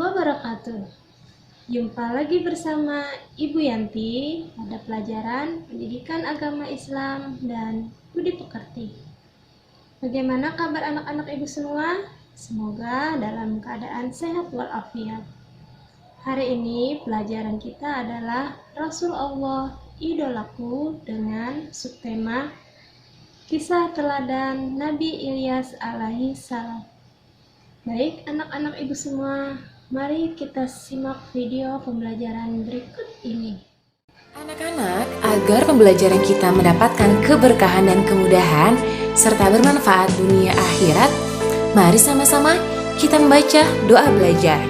wabarakatuh. Jumpa lagi bersama Ibu Yanti pada pelajaran Pendidikan Agama Islam dan Budi Pekerti. Bagaimana kabar anak-anak Ibu semua? Semoga dalam keadaan sehat walafiat. Hari ini pelajaran kita adalah Rasulullah idolaku dengan subtema Kisah Teladan Nabi Ilyas alaihi salam. Baik anak-anak Ibu semua, mari kita simak video pembelajaran berikut ini. Anak-anak, agar pembelajaran kita mendapatkan keberkahan dan kemudahan serta bermanfaat dunia akhirat, mari sama-sama kita membaca doa belajar.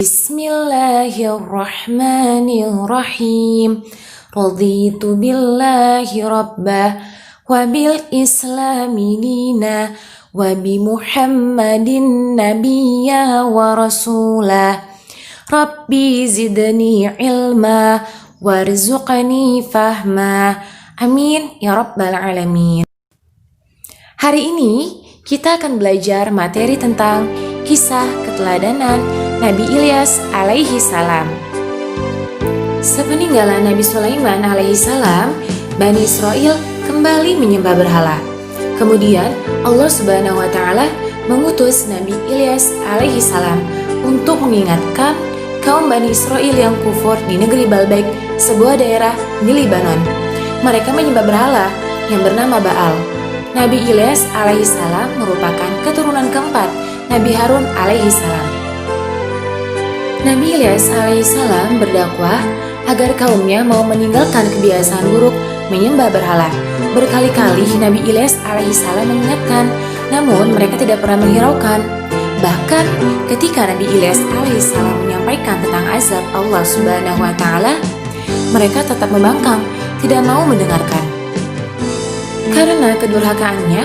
Bismillahirrahmanirrahim. Raditu billahi rabbah wa bil islami dina wa bi Muhammadin nabiyya wa rasulah. Rabbi zidni ilma warzuqni fahma. Amin ya rabbal alamin. Hari ini kita akan belajar materi tentang kisah keteladanan Nabi Ilyas alaihi salam. Sepeninggalan Nabi Sulaiman alaihi salam, Bani Israel kembali menyembah berhala. Kemudian Allah Subhanahu wa Ta'ala mengutus Nabi Ilyas alaihi salam untuk mengingatkan kaum Bani Israel yang kufur di negeri Baalbek, sebuah daerah di Libanon. Mereka menyembah berhala yang bernama Baal. Nabi Ilyas alaihi salam merupakan keturunan keempat Nabi Harun alaihi salam. Nabi Ilyas alaihi salam berdakwah agar kaumnya mau meninggalkan kebiasaan buruk menyembah berhala. Berkali-kali Nabi Ilyas alaihissalam mengingatkan, namun mereka tidak pernah menghiraukan. Bahkan ketika Nabi Ilyas alaihissalam menyampaikan tentang azab Allah Subhanahu wa Ta'ala, mereka tetap membangkang, tidak mau mendengarkan. Karena kedurhakaannya,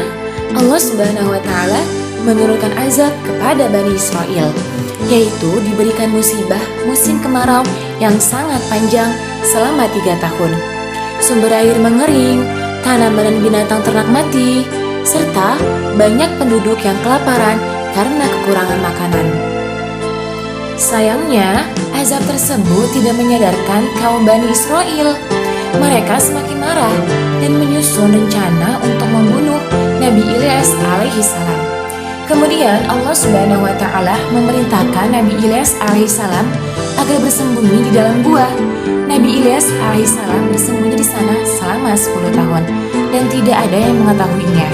Allah Subhanahu wa Ta'ala menurunkan azab kepada Bani Israel, yaitu diberikan musibah musim kemarau yang sangat panjang selama 3 tahun. Sumber air mengering, tanaman dan binatang ternak mati, serta banyak penduduk yang kelaparan karena kekurangan makanan. Sayangnya, azab tersebut tidak menyadarkan kaum Bani Israel. Mereka semakin marah dan menyusun rencana untuk membunuh Nabi Ilyas alaihi salam. Kemudian Allah Subhanahu wa Ta'ala memerintahkan Nabi Ilyas alaihi salam agar bersembunyi di dalam gua. Nabi Ilyas alaihissalam bersembunyi di sana selama 10 tahun dan tidak ada yang mengetahuinya.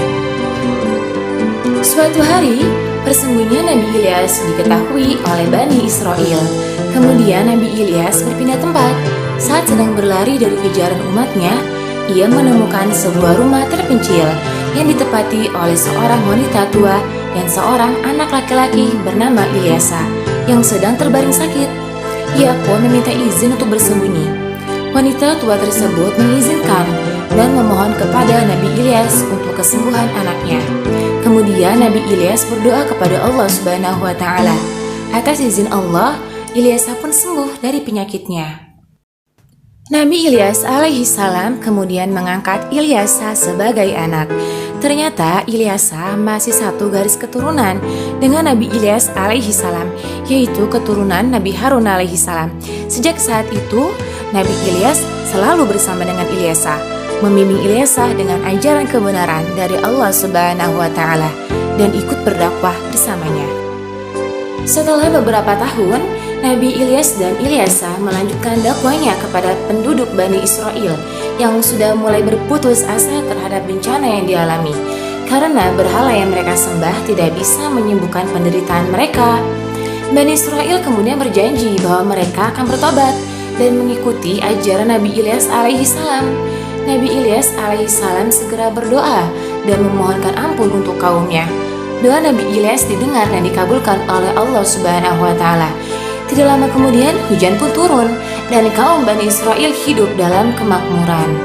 Suatu hari, persembunyian Nabi Ilyas diketahui oleh Bani Israel. Kemudian Nabi Ilyas berpindah tempat. Saat sedang berlari dari kejaran umatnya, ia menemukan sebuah rumah terpencil yang ditempati oleh seorang wanita tua dan seorang anak laki-laki bernama Ilyasa yang sedang terbaring sakit. Ia pun meminta izin untuk bersembunyi. Wanita tua tersebut mengizinkan dan memohon kepada Nabi Ilyas untuk kesembuhan anaknya. Kemudian Nabi Ilyas berdoa kepada Allah Subhanahu wa Ta'ala. Atas izin Allah, Ilyasa pun sembuh dari penyakitnya. Nabi Ilyas alaihi salam kemudian mengangkat Ilyasa sebagai anak. Ternyata Ilyasa masih satu garis keturunan dengan Nabi Ilyas alaihi salam, yaitu keturunan Nabi Harun alaihi salam. Sejak saat itu, Nabi Ilyas selalu bersama dengan Ilyasa, membimbing Ilyasa dengan ajaran kebenaran dari Allah Subhanahu wa Ta'ala dan ikut berdakwah bersamanya. Setelah beberapa tahun, Nabi Ilyas dan Ilyasa melanjutkan dakwanya kepada penduduk Bani Israel yang sudah mulai berputus asa terhadap bencana yang dialami, karena berhala yang mereka sembah tidak bisa menyembuhkan penderitaan mereka. Bani Israel kemudian berjanji bahwa mereka akan bertobat dan mengikuti ajaran Nabi Ilyas alaihissalam. Nabi Ilyas alaihissalam segera berdoa dan memohonkan ampun untuk kaumnya. Doa Nabi Ilyas didengar dan dikabulkan oleh Allah Subhanahu wa Ta'ala. Tidak lama kemudian hujan pun turun dan kaum Bani Israel hidup dalam kemakmuran.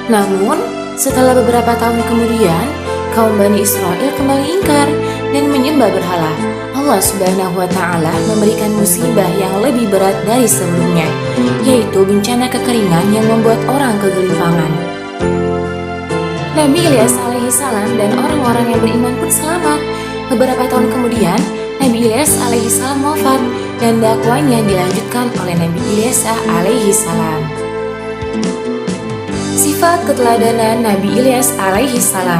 Namun setelah beberapa tahun kemudian, kaum Bani Israel kembali ingkar dan menyembah berhala. Allah Subhanahu wa Ta'ala memberikan musibah yang lebih berat dari sebelumnya, yaitu bencana kekeringan yang membuat orang kegelimangan. Nabi Ilyas alaihissalam dan orang-orang yang beriman pun selamat. Beberapa tahun kemudian, Nabi Ilyas alaihi salam wafat dan dakwanya dilanjutkan oleh Nabi Ilyas alaihi salam. Sifat keteladanan Nabi Ilyas alaihi salam.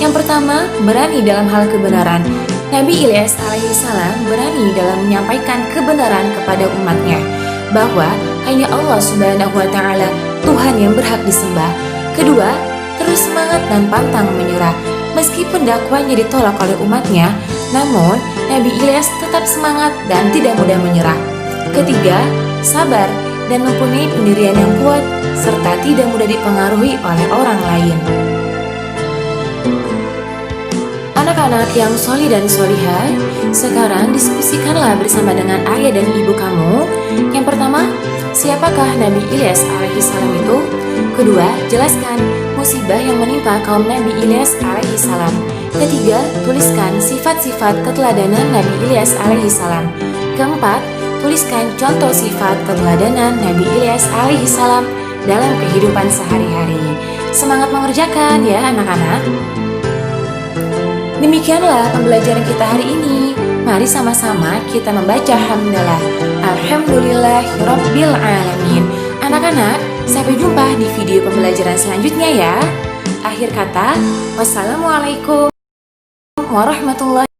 Yang pertama, berani dalam hal kebenaran. Nabi Ilyas alaihi salam berani dalam menyampaikan kebenaran kepada umatnya bahwa hanya Allah Subhanahu wa taala Tuhan yang berhak disembah. Kedua, terus semangat dan pantang menyerah. Meskipun dakwanya ditolak oleh umatnya, namun Nabi Ilyas tetap semangat dan tidak mudah menyerah. Ketiga, sabar dan mempunyai pendirian yang kuat serta tidak mudah dipengaruhi oleh orang lain. Anak-anak yang sholih dan sholihah, sekarang diskusikanlah bersama dengan ayah dan ibu kamu. Yang pertama, siapakah Nabi Ilyas alaihi salam itu? Kedua, jelaskan musibah yang menimpa kaum Nabi Ilyas alaihi salam. Ketiga, tuliskan sifat-sifat keteladanan Nabi Ilyas alaihi salam. Keempat, tuliskan contoh sifat keteladanan Nabi Ilyas alaihi salam dalam kehidupan sehari-hari. Semangat mengerjakan ya anak-anak. Demikianlah pembelajaran kita hari ini. Mari sama-sama kita membaca hamdalah. Alhamdulillahirabbil alamin. Anak-anak, sampai jumpa di video pembelajaran selanjutnya ya. Akhir kata, wassalamualaikum warahmatullahi